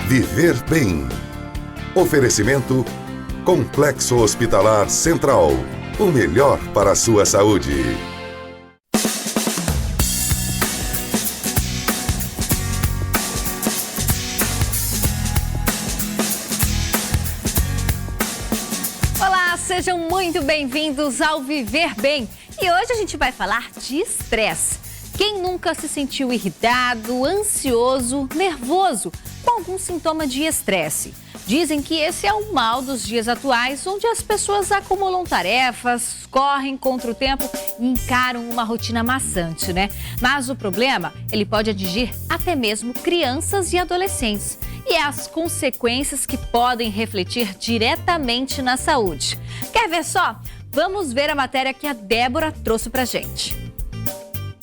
Viver Bem. Oferecimento Complexo Hospitalar Central. O melhor para a sua saúde. Olá, sejam muito bem-vindos ao Viver Bem. E hoje a gente vai falar de estresse. Quem nunca se sentiu irritado, ansioso, nervoso com algum sintoma de estresse? Dizem que esse é o mal dos dias atuais, onde as pessoas acumulam tarefas, correm contra o tempo e encaram uma rotina maçante, né? Mas o problema, ele pode atingir até mesmo crianças e adolescentes. E as consequências que podem refletir diretamente na saúde. Quer ver só? Vamos ver a matéria que a Débora trouxe pra gente.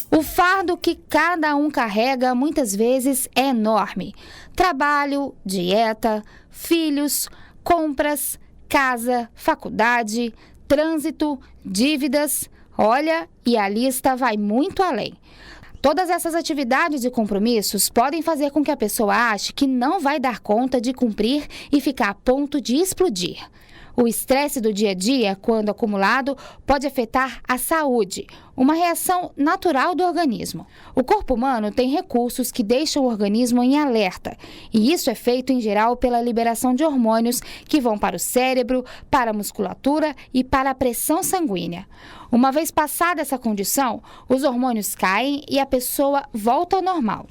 O fardo que cada um carrega muitas vezes é enorme. Trabalho, dieta, filhos, compras, casa, faculdade, trânsito, dívidas. Olha, e a lista vai muito além. Todas essas atividades e compromissos podem fazer com que a pessoa ache que não vai dar conta de cumprir e ficar a ponto de explodir. O estresse do dia a dia, quando acumulado, pode afetar a saúde, uma reação natural do organismo. O corpo humano tem recursos que deixam o organismo em alerta, e isso é feito em geral pela liberação de hormônios que vão para o cérebro, para a musculatura e para a pressão sanguínea. Uma vez passada essa condição, os hormônios caem e a pessoa volta ao normal.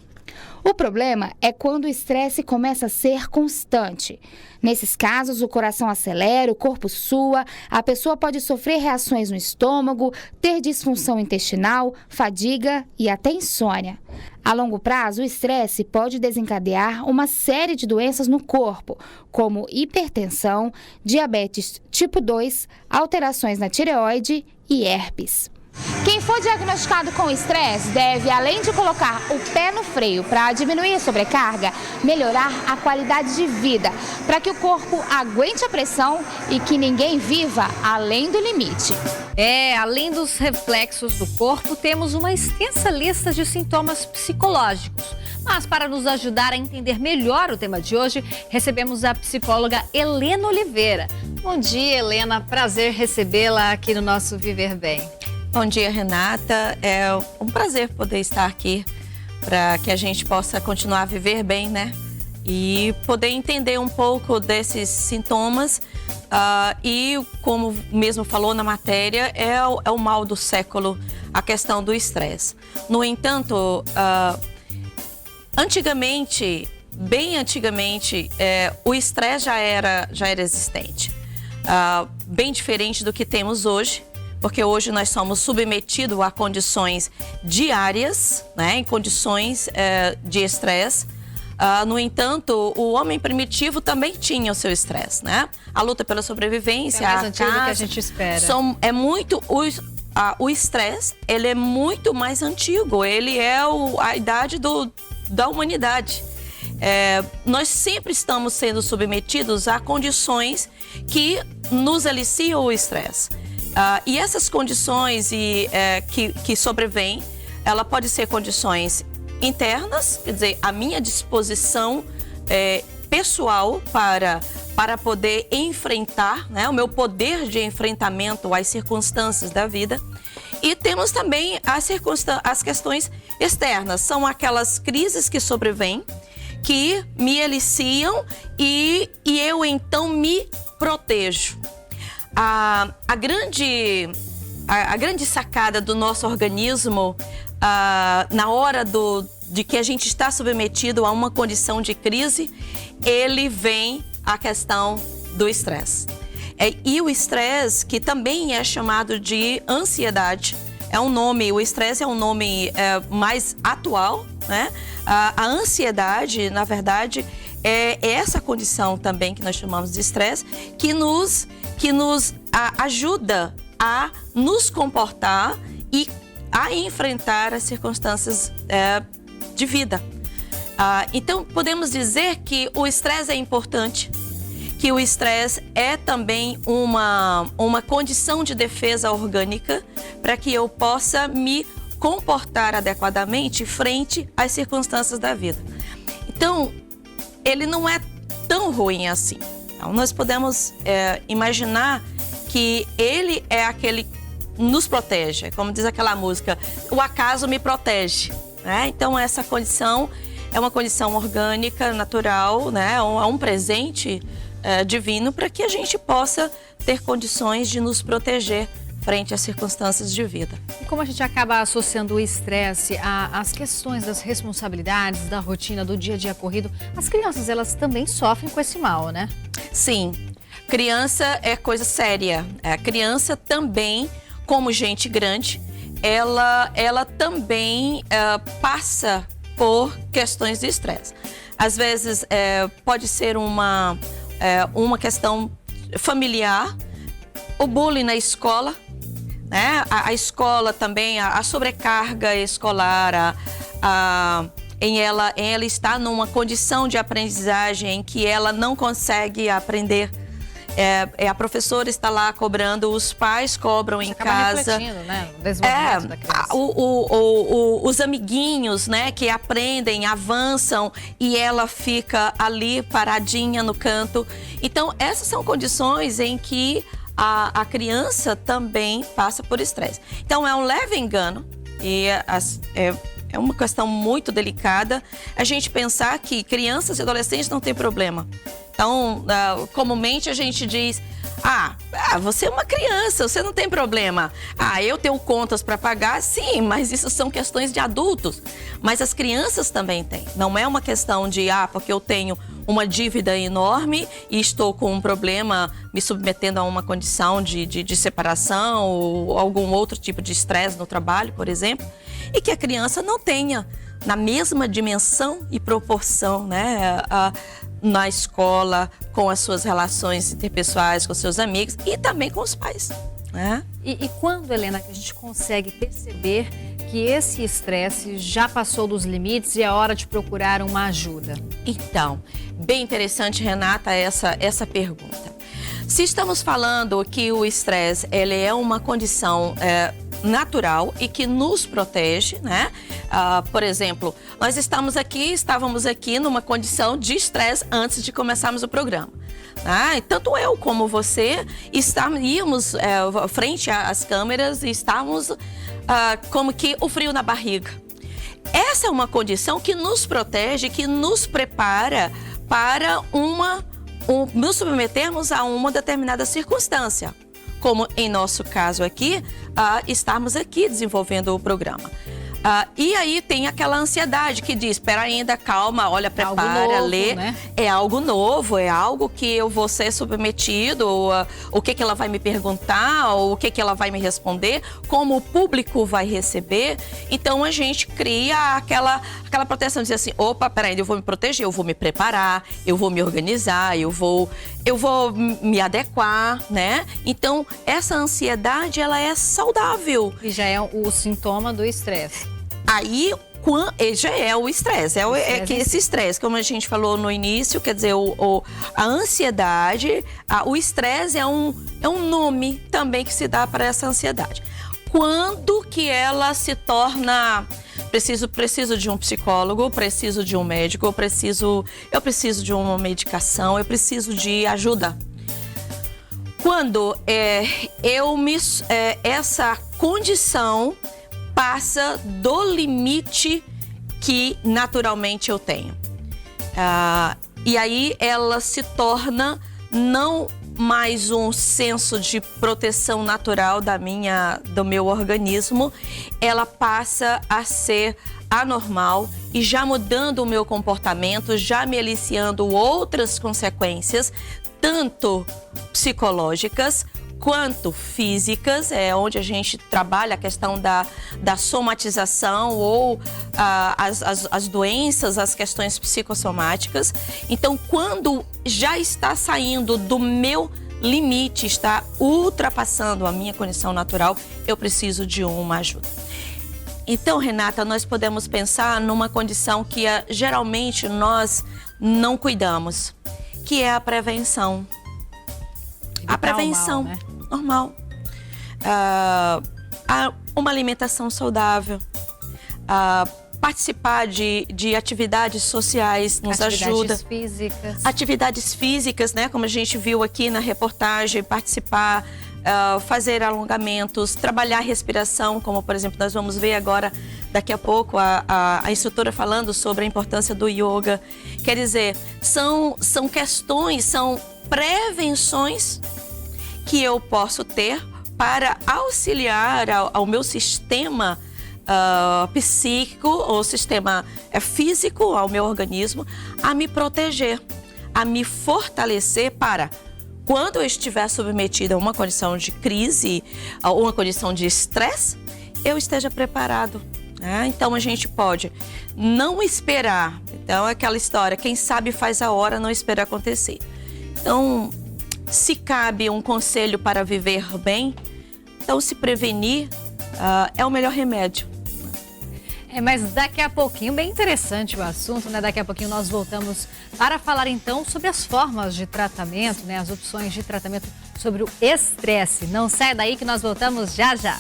O problema é quando o estresse começa a ser constante. Nesses casos, o coração acelera, o corpo sua, a pessoa pode sofrer reações no estômago, ter disfunção intestinal, fadiga e até insônia. A longo prazo, o estresse pode desencadear uma série de doenças no corpo, como hipertensão, diabetes tipo 2, alterações na tireoide e herpes. Quem for diagnosticado com estresse deve, além de colocar o pé no freio para diminuir a sobrecarga, melhorar a qualidade de vida, para que o corpo aguente a pressão e que ninguém viva além do limite. Além dos reflexos do corpo, temos uma extensa lista de sintomas psicológicos. Mas para nos ajudar a entender melhor o tema de hoje, recebemos a psicóloga Helena Oliveira. Bom dia, Helena. Prazer recebê-la aqui no nosso Viver Bem. Bom dia, Renata. É um prazer poder estar aqui para que a gente possa continuar a viver bem, né? E poder entender um pouco desses sintomas. E, como mesmo falou na matéria, é o mal do século, a questão do estresse. No entanto, antigamente, bem antigamente, o estresse já era existente. Bem diferente do que temos hoje. Porque hoje nós somos submetidos a condições diárias, né, em condições de estresse. No entanto, o homem primitivo também tinha o seu estresse, né? A luta pela sobrevivência, mais antigo do que a gente espera. O estresse, ele é muito mais antigo. Ele é a idade da humanidade. Nós sempre estamos sendo submetidos a condições que nos aliciam o estresse. E essas condições que sobrevêm, ela pode ser condições internas, quer dizer, a minha disposição pessoal para poder enfrentar, né, o meu poder de enfrentamento às circunstâncias da vida. E temos também as questões externas, são aquelas crises que sobrevêm, que me aliciam e eu então me protejo. A grande sacada do nosso organismo, na hora de que a gente está submetido a uma condição de crise, ele vem a questão do estresse. E o estresse, que também é chamado de ansiedade, o estresse é um nome mais atual, né? A ansiedade, na verdade, é essa condição também que nós chamamos de estresse, que nos ajuda a nos comportar e a enfrentar as circunstâncias de vida. Então, podemos dizer que o estresse é importante, que o estresse é também uma condição de defesa orgânica para que eu possa me comportar adequadamente frente às circunstâncias da vida. Então, ele não é tão ruim assim. Então, nós podemos imaginar que ele é aquele que nos protege, como diz aquela música, o acaso me protege, né? Então, essa condição é uma condição orgânica, natural, né? É um presente divino para que a gente possa ter condições de nos proteger frente às circunstâncias de vida. E como a gente acaba associando o estresse às questões das responsabilidades, da rotina, do dia a dia corrido, as crianças, elas também sofrem com esse mal, né? Sim, criança é coisa séria. A criança também, como gente grande, ela também passa por questões de estresse. Às vezes pode ser uma questão familiar, o bullying na escola, né? A escola também, a sobrecarga escolar, em ela estar numa condição de aprendizagem em que ela não consegue aprender. A professora está lá cobrando, os pais cobram em casa. Né? O desenvolvimento da criança. Os amiguinhos, né, que aprendem, avançam e ela fica ali paradinha no canto. Então, essas são condições em que a criança também passa por estresse. Então, é um leve engano e é uma questão muito delicada a gente pensar que crianças e adolescentes não têm problema. Então, comumente a gente diz, você é uma criança, você não tem problema. Eu tenho contas para pagar, sim, mas isso são questões de adultos. Mas as crianças também têm. Não é uma questão de, porque eu tenho uma dívida enorme e estou com um problema me submetendo a uma condição de separação ou algum outro tipo de estresse no trabalho, por exemplo, e que a criança não tenha na mesma dimensão e proporção, né, na escola, com as suas relações interpessoais, com seus amigos e também com os pais, né? E quando, Helena, que a gente consegue perceber que esse estresse já passou dos limites e é hora de procurar uma ajuda? Então, bem interessante, Renata, essa pergunta. Se estamos falando que o estresse ele é uma condição natural e que nos protege, né? Por exemplo, nós estávamos aqui numa condição de estresse antes de começarmos o programa. Tanto eu como você íamos frente às câmeras e estávamos como que o frio na barriga. Essa é uma condição que nos protege, que nos prepara para nos submetermos a uma determinada circunstância. Como em nosso caso aqui, estarmos aqui desenvolvendo o programa. E aí tem aquela ansiedade que diz, espera ainda, calma, olha, prepara, lê. Né? É algo novo, é algo que eu vou ser submetido, o que ela vai me perguntar, o que ela vai me responder, como o público vai receber. Então a gente cria aquela proteção, dizer assim, opa, peraí, eu vou me proteger, eu vou me preparar, eu vou me organizar, eu vou me adequar, né? Então essa ansiedade, ela é saudável. E já é o sintoma do estresse. Aí já é o estresse, esse estresse, como a gente falou no início, quer dizer, a ansiedade, o estresse é um nome também que se dá para essa ansiedade. Quando que ela se torna, preciso de um psicólogo, preciso de um médico, eu preciso de uma medicação, eu preciso de ajuda. Quando essa condição passa do limite que naturalmente eu tenho. E aí ela se torna não mais um senso de proteção natural do meu organismo, ela passa a ser anormal e já mudando o meu comportamento, já me aliciando outras consequências, tanto psicológicas quanto físicas, onde a gente trabalha a questão da somatização ou as doenças, as questões psicossomáticas. Então, quando já está saindo do meu limite, está ultrapassando a minha condição natural, eu preciso de uma ajuda. Então, Renata, nós podemos pensar numa condição que geralmente nós não cuidamos, que é a prevenção. A prevenção normal. Uma alimentação saudável, participar de atividades sociais nos ajuda. Atividades físicas. Atividades físicas, né? Como a gente viu aqui na reportagem, participar, fazer alongamentos, trabalhar a respiração, como por exemplo nós vamos ver agora, daqui a pouco, a instrutora falando sobre a importância do yoga. Quer dizer, são questões, são prevenções que eu posso ter para auxiliar ao meu sistema psíquico ou sistema físico, ao meu organismo, a me proteger, a me fortalecer para, quando eu estiver submetida a uma condição de crise, a uma condição de estresse, eu esteja preparado. Então a gente pode não esperar. Então é aquela história, quem sabe faz a hora, não espera acontecer. Então, se cabe um conselho para viver bem, então se prevenir é o melhor remédio. Mas daqui a pouquinho, bem interessante o assunto, né? Daqui a pouquinho nós voltamos para falar então sobre as formas de tratamento, né? As opções de tratamento sobre o estresse. Não sai daí que nós voltamos já já.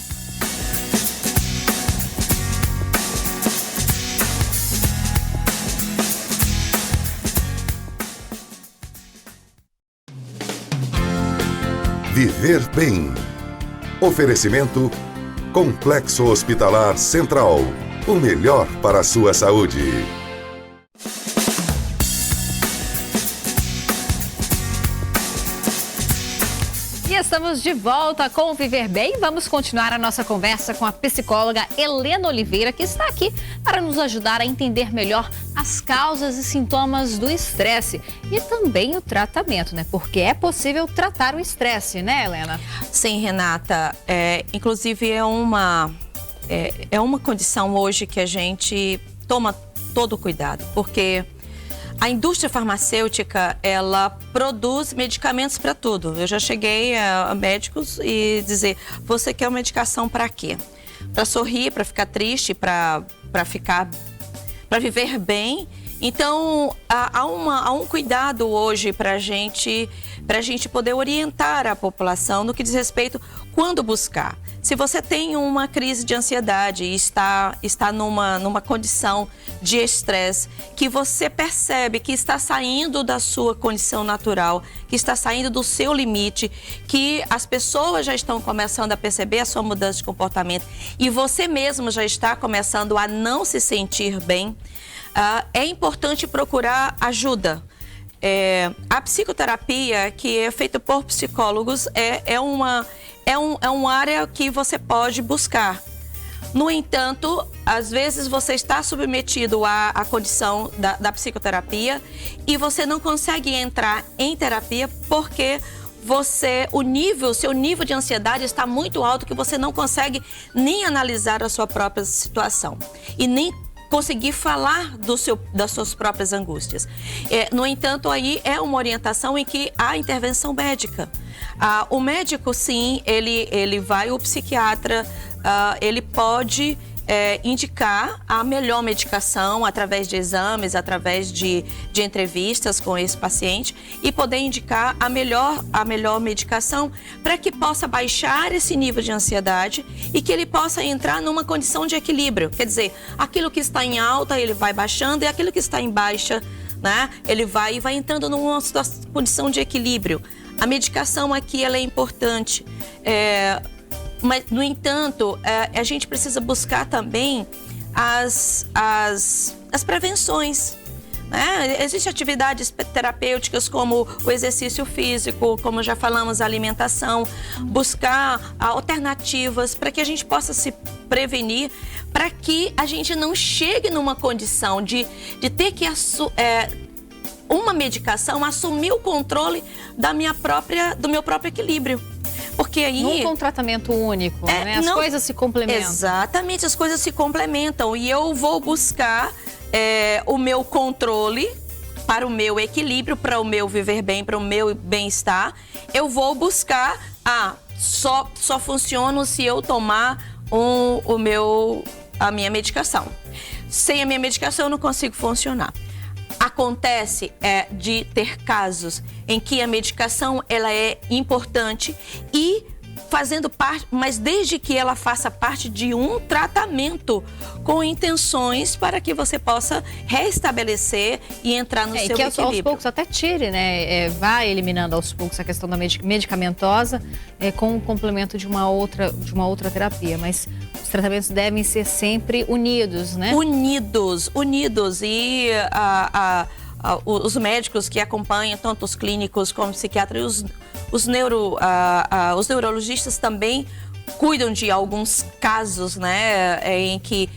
Viver bem. Oferecimento Complexo Hospitalar Central. O melhor para a sua saúde. E estamos de volta com o Viver Bem. Vamos continuar a nossa conversa com a psicóloga Helena Oliveira, que está aqui para nos ajudar a entender melhor as causas e sintomas do estresse e também o tratamento, né? Porque é possível tratar o estresse, né, Helena? Sim, Renata. Inclusive é uma condição hoje que a gente toma todo o cuidado, porque a indústria farmacêutica, ela produz medicamentos para tudo. Eu já cheguei a médicos e dizer, você quer uma medicação para quê? Para sorrir, para ficar triste, para viver bem. Então, há um cuidado hoje para a gente poder orientar a população no que diz respeito quando buscar. Se você tem uma crise de ansiedade e está numa condição de estresse, que você percebe que está saindo da sua condição natural, que está saindo do seu limite, que as pessoas já estão começando a perceber a sua mudança de comportamento e você mesmo já está começando a não se sentir bem, é importante procurar ajuda. A psicoterapia, que é feita por psicólogos, é uma área que você pode buscar. No entanto, às vezes você está submetido à condição da psicoterapia e você não consegue entrar em terapia porque seu nível de ansiedade está muito alto, que você não consegue nem analisar a sua própria situação e nem conseguir falar das suas próprias angústias. No entanto, aí é uma orientação em que há intervenção médica. O médico, sim, ele vai, o psiquiatra, ele pode indicar a melhor medicação através de exames, através de entrevistas com esse paciente e poder indicar a melhor medicação para que possa baixar esse nível de ansiedade e que ele possa entrar numa condição de equilíbrio. Quer dizer, aquilo que está em alta ele vai baixando e aquilo que está em baixa, né, ele vai entrando numa condição de equilíbrio. A medicação aqui ela é importante. Mas, no entanto, a gente precisa buscar também as prevenções. Né? Existem atividades terapêuticas como o exercício físico, como já falamos, a alimentação, buscar alternativas para que a gente possa se prevenir, para que a gente não chegue numa condição de ter que uma medicação assumir o controle do meu próprio equilíbrio. Porque aí... Nunca um tratamento único, né? As coisas se complementam. Exatamente, as coisas se complementam. E eu vou buscar o meu controle para o meu equilíbrio, para o meu viver bem, para o meu bem-estar. Eu vou buscar, só funciona se eu tomar a minha medicação. Sem a minha medicação eu não consigo funcionar. Acontece de ter casos em que a medicação ela é importante e fazendo parte, mas desde que ela faça parte de um tratamento com intenções para que você possa restabelecer e entrar no seu que equilíbrio. Aos poucos até tire, né? Vai eliminando aos poucos a questão da medicamentosa com o complemento de uma outra terapia, mas os tratamentos devem ser sempre unidos, né? Unidos. E os médicos que acompanham, tanto os clínicos como os psiquiatras, os neurologistas também cuidam de alguns casos, né, em que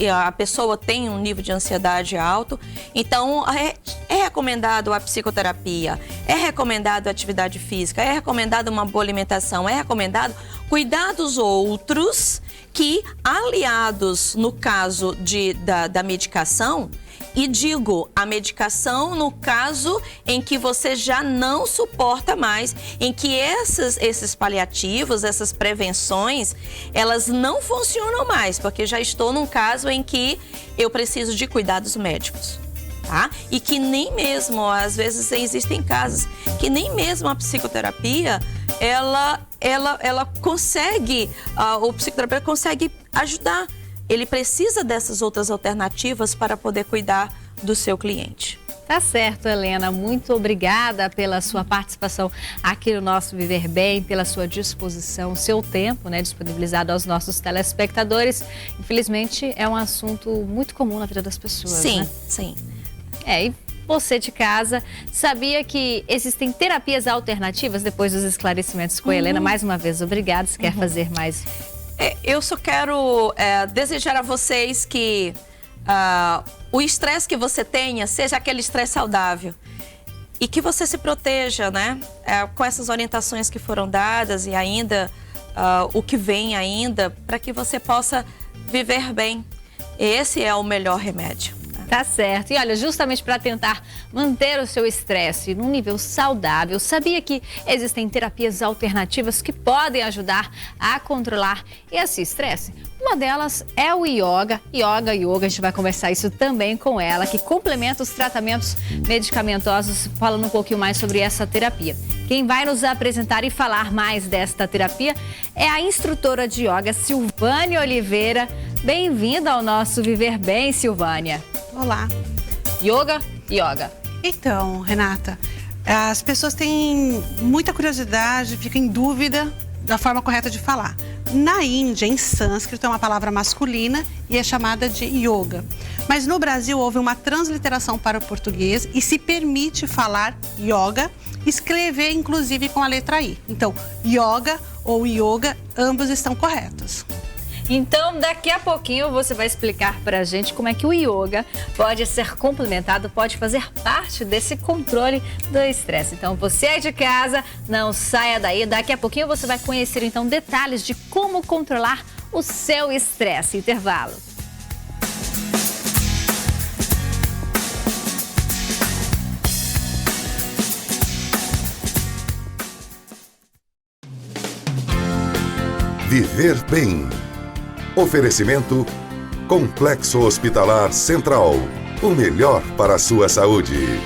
a pessoa tem um nível de ansiedade alto. Então, é recomendado a psicoterapia, é recomendado a atividade física, é recomendado uma boa alimentação, é recomendado cuidar dos outros que, aliados no caso da medicação, e digo, a medicação no caso em que você já não suporta mais, em que esses paliativos, essas prevenções, elas não funcionam mais, porque já estou num caso em que eu preciso de cuidados médicos, tá? E que nem mesmo, às vezes existem casos, que nem mesmo a psicoterapia, ela consegue, o psicoterapeuta consegue ajudar. Ele precisa dessas outras alternativas para poder cuidar do seu cliente. Tá certo, Helena. Muito obrigada pela sua participação aqui no nosso Viver Bem, pela sua disposição, seu tempo, né, disponibilizado aos nossos telespectadores. Infelizmente, é um assunto muito comum na vida das pessoas, sim, né? Sim. E você de casa, sabia que existem terapias alternativas depois dos esclarecimentos com a Helena? Mais uma vez, obrigada. Se quer fazer mais... Eu só quero desejar a vocês que o estresse que você tenha seja aquele estresse saudável e que você se proteja, né? Com essas orientações que foram dadas e ainda o que vem ainda, para que você possa viver bem. Esse é o melhor remédio. Tá certo. E olha, justamente para tentar manter o seu estresse num nível saudável, sabia que existem terapias alternativas que podem ajudar a controlar esse estresse? Uma delas é o yoga. Yoga, a gente vai conversar isso também com ela, que complementa os tratamentos medicamentosos, falando um pouquinho mais sobre essa terapia. Quem vai nos apresentar e falar mais desta terapia é a instrutora de yoga, Silvânia Oliveira. Bem-vinda ao nosso Viver Bem, Silvânia. Olá. Yoga. Então, Renata, as pessoas têm muita curiosidade, ficam em dúvida da forma correta de falar. Na Índia, em sânscrito, é uma palavra masculina e é chamada de yoga. Mas no Brasil houve uma transliteração para o português e se permite falar yoga, escrever inclusive com a letra I. Então, yoga ou yoga, ambos estão corretos. Então, daqui a pouquinho você vai explicar pra gente como é que o yoga pode ser complementado, pode fazer parte desse controle do estresse. Então, você aí de casa, não saia daí. Daqui a pouquinho você vai conhecer, então, detalhes de como controlar o seu estresse. Intervalo. Viver Bem. Oferecimento Complexo Hospitalar Central. O melhor para a sua saúde.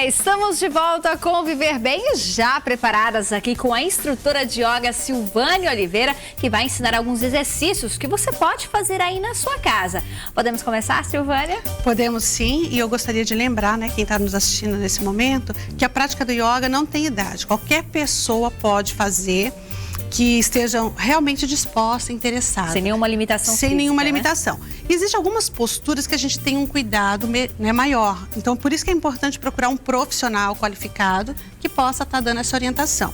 Estamos de volta com o Viver Bem, já preparadas aqui com a instrutora de yoga Silvânia Oliveira, que vai ensinar alguns exercícios que você pode fazer aí na sua casa. Podemos começar, Silvânia? Podemos sim, e eu gostaria de lembrar, né, quem está nos assistindo nesse momento, que a prática do yoga não tem idade. Qualquer pessoa pode fazer, que estejam realmente dispostas, interessadas. Sem nenhuma limitação Sem física, nenhuma né? limitação. Existem algumas posturas que a gente tem um cuidado, né, maior. Então, por isso que é importante procurar um profissional qualificado que possa estar dando essa orientação.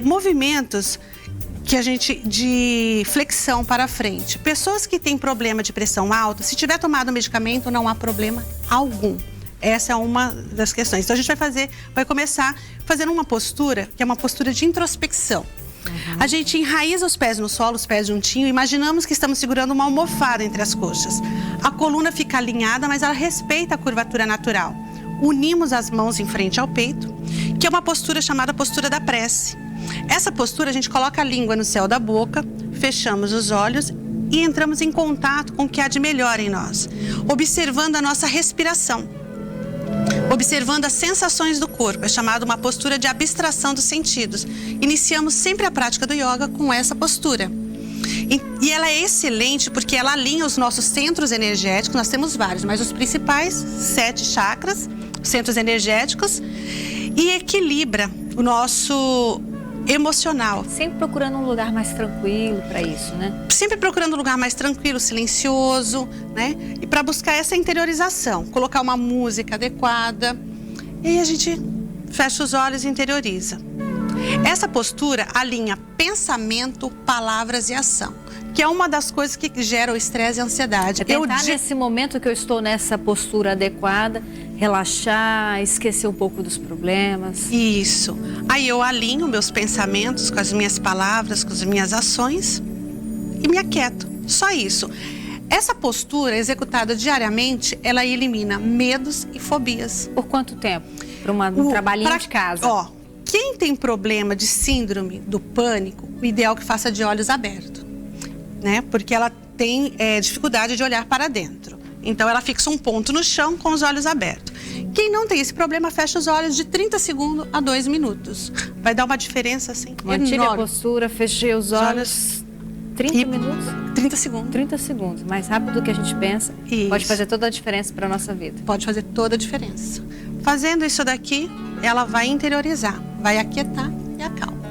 Movimentos que a gente de flexão para frente. Pessoas que têm problema de pressão alta, se tiver tomado medicamento, não há problema algum. Essa é uma das questões. Então, a gente vai começar fazendo uma postura, que é uma postura de introspecção. A gente enraiza os pés no solo, os pés juntinho, imaginamos que estamos segurando uma almofada entre as coxas. A coluna fica alinhada, mas ela respeita a curvatura natural. Unimos as mãos em frente ao peito, que é uma postura chamada postura da prece. Essa postura a gente coloca a língua no céu da boca, fechamos os olhos e entramos em contato com o que há de melhor em nós, observando a nossa respiração. observando as sensações do corpo. É chamada uma postura de abstração dos sentidos. Iniciamos sempre a prática do yoga com essa postura. E ela é excelente porque ela alinha os nossos centros energéticos. Nós temos vários, mas os principais 7 chakras, centros energéticos, e equilibra o nosso emocional. Sempre procurando um lugar mais tranquilo para isso, né? Sempre procurando um lugar mais tranquilo, silencioso, né? E para buscar essa interiorização, colocar uma música adequada. E aí a gente fecha os olhos e interioriza. Essa postura alinha pensamento, palavras e ação, que é uma das coisas que gera o estresse e a ansiedade. É tentar nesse momento que eu estou nessa postura adequada, relaxar, esquecer um pouco dos problemas. Isso. Aí eu alinho meus pensamentos com as minhas palavras, com as minhas ações e me aquieto. Só isso. Essa postura executada diariamente, ela elimina medos e fobias. Por quanto tempo? Para um trabalhinho de casa? Ó, quem tem problema de síndrome do pânico, o ideal é que faça de olhos abertos, né? Porque ela tem dificuldade de olhar para dentro. Então, ela fixa um ponto no chão com os olhos abertos. Quem não tem esse problema, fecha os olhos de 30 segundos a 2 minutos. Vai dar uma diferença, assim, Mantive enorme. a postura, fechei os olhos. 30 minutos? 30 segundos. 30 segundos. Mais rápido do que a gente pensa. Isso. Pode fazer toda a diferença para a nossa vida. Pode fazer toda a diferença. Fazendo isso daqui, ela vai interiorizar, vai aquietar e acalma.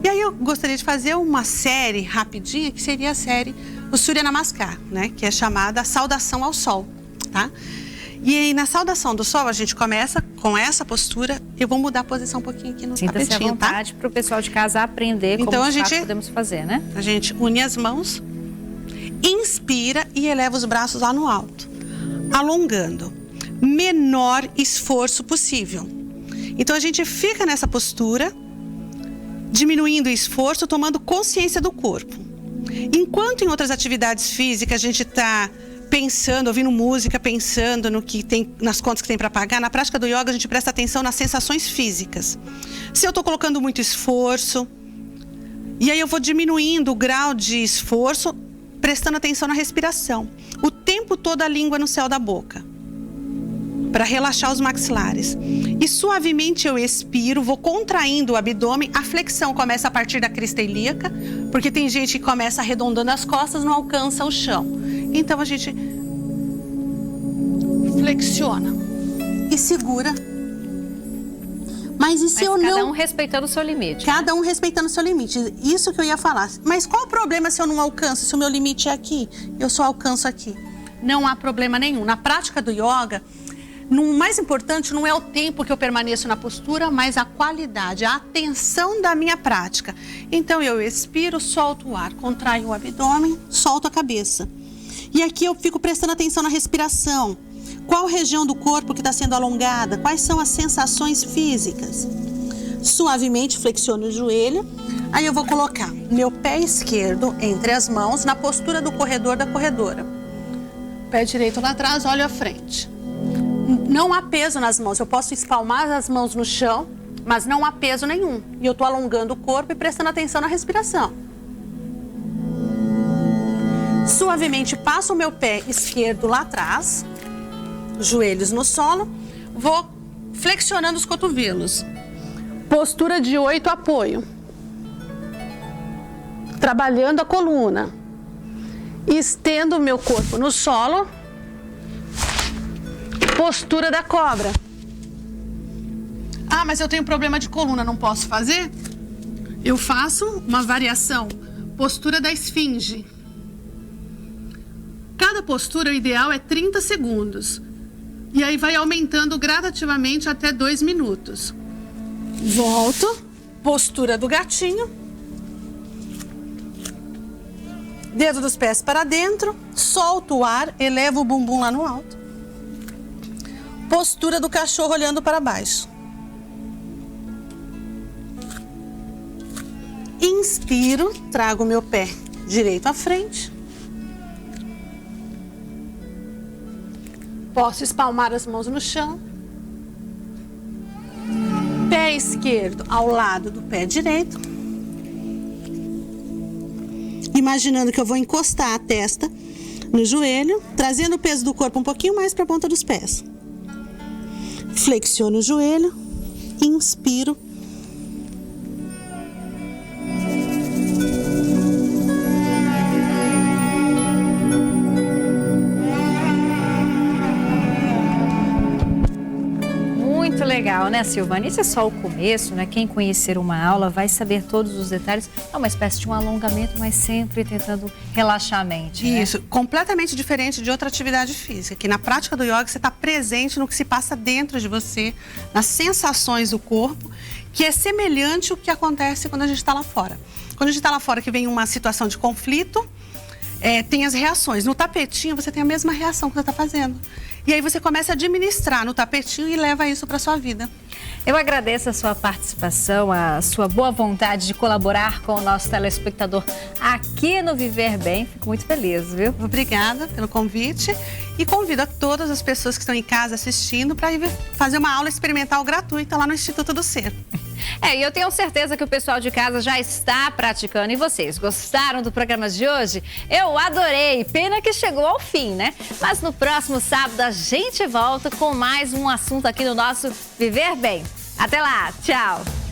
E aí eu gostaria de fazer uma série rapidinha, que seria a série o Surya Namaskar, né? Que é chamada Saudação ao Sol, tá? E aí, na Saudação do Sol, a gente começa com essa postura. Eu vou mudar a posição um pouquinho aqui no Sinta-se à tapetinho, vontade para o pessoal de casa aprender Então, como podemos fazer, né? A gente une as mãos, inspira e eleva os braços lá no alto, alongando. Menor esforço possível. Então, a gente fica nessa postura, diminuindo o esforço, tomando consciência do corpo. Enquanto em outras atividades físicas a gente está pensando, ouvindo música, pensando no que tem, nas contas que tem para pagar, na prática do yoga a gente presta atenção nas sensações físicas. Se eu estou colocando muito esforço, e aí eu vou diminuindo o grau de esforço, prestando atenção na respiração. O tempo todo a língua no céu da boca, para relaxar os maxilares. E suavemente eu expiro, vou contraindo o abdômen. A flexão começa a partir da crista ilíaca, porque tem gente que começa arredondando as costas, não alcança o chão. Então a gente flexiona e segura. Mas e se eu não... Cada um respeitando o seu limite. Cada um respeitando o seu limite. Isso que eu ia falar. Mas qual o problema se eu não alcanço? Se o meu limite é aqui, eu só alcanço aqui. Não há problema nenhum. Na prática do yoga, o mais importante não é o tempo que eu permaneço na postura, mas a qualidade, a atenção da minha prática. Então eu expiro, solto o ar, contraio o abdômen, solto a cabeça. E aqui eu fico prestando atenção na respiração. Qual região do corpo que está sendo alongada? Quais são as sensações físicas? Suavemente flexiono o joelho. Aí eu vou colocar meu pé esquerdo entre as mãos na postura do corredor da corredora. Pé direito lá atrás, olho à frente. Não há peso nas mãos. Eu posso espalmar as mãos no chão, mas não há peso nenhum. E eu estou alongando o corpo e prestando atenção na respiração. Suavemente passo o meu pé esquerdo lá atrás, joelhos no solo, vou flexionando os cotovelos. Postura de 8, apoio. Trabalhando a coluna. Estendo o meu corpo no solo. Postura da cobra. Ah, mas eu tenho problema de coluna, não posso fazer? Eu faço uma variação. Postura da esfinge. Cada postura, o ideal é 30 segundos. E aí vai aumentando gradativamente até 2 minutos. Volto. Postura do gatinho. Dedo dos pés para dentro. Solto o ar, elevo o bumbum lá no alto. Postura do cachorro olhando para baixo. Inspiro, trago meu pé direito à frente. Posso espalmar as mãos no chão. Pé esquerdo ao lado do pé direito. Imaginando que eu vou encostar a testa no joelho, trazendo o peso do corpo um pouquinho mais para a ponta dos pés. Flexiono o joelho, inspiro. Muito legal, né, Silvana? Isso é só o começo, né? Quem conhecer uma aula vai saber todos os detalhes. É uma espécie de um alongamento, mas sempre tentando relaxar a mente, né? Isso, completamente diferente de outra atividade física. Que na prática do yoga você está presente no que se passa dentro de você, nas sensações do corpo, que é semelhante ao que acontece quando a gente está lá fora. Quando a gente está lá fora que vem uma situação de conflito, tem as reações. No tapetinho você tem a mesma reação que você está fazendo. E aí você começa a administrar no tapetinho e leva isso para sua vida. Eu agradeço a sua participação, a sua boa vontade de colaborar com o nosso telespectador aqui no Viver Bem. Fico muito feliz, viu? Obrigada pelo convite e convido a todas as pessoas que estão em casa assistindo para ir fazer uma aula experimental gratuita lá no Instituto do Ser. E eu tenho certeza que o pessoal de casa já está praticando. E vocês, gostaram do programa de hoje? Eu adorei! Pena que chegou ao fim, né? Mas no próximo sábado a gente volta com mais um assunto aqui no nosso Viver Bem. Até lá, tchau!